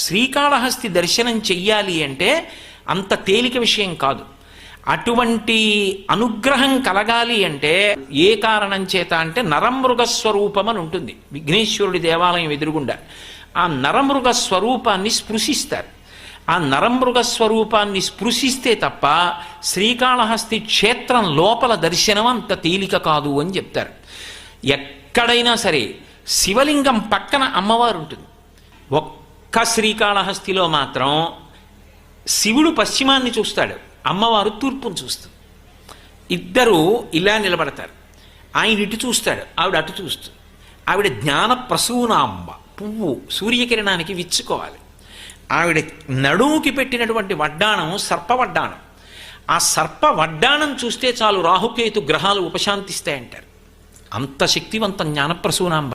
శ్రీకాళహస్తి దర్శనం చెయ్యాలి అంటే అంత తేలిక విషయం కాదు. అటువంటి అనుగ్రహం కలగాలి అంటే ఏ కారణం చేత అంటే నరమృగ స్వరూపం అని ఉంటుంది విఘ్నేశ్వరుడి దేవాలయం ఎదురుగుండా. ఆ నరమృగ స్వరూపాన్ని స్పృశిస్తారు. ఆ నరమృగ స్వరూపాన్ని స్పృశిస్తే తప్ప శ్రీకాళహస్తి క్షేత్రం లోపల దర్శనం అంత తేలిక కాదు అని చెప్తారు. ఎక్కడైనా సరే శివలింగం పక్కన అమ్మవారు ఉంటుంది. ఒక్క శ్రీకాళహస్తిలో మాత్రం శివుడు పశ్చిమాన్ని చూస్తాడు, అమ్మవారు తూర్పును చూస్తుంది. ఇద్దరు ఇలా నిలబడతారు. ఆయన ఇటు చూస్తాడు, ఆవిడ అటు చూస్తుంది. ఆవిడ జ్ఞాన ప్రసూనాంబ, పువ్వు సూర్యకిరణానికి విచ్చుకోవాలి. ఆవిడ నడుముకి పెట్టినటువంటి వడ్డాణం సర్పవడ్డాణం. ఆ సర్ప వడ్డాణం చూస్తే చాలు రాహుకేతు గ్రహాలు ఉపశాంతిస్తాయంటారు. అంత శక్తివంతం జ్ఞానప్రసూనాంబ.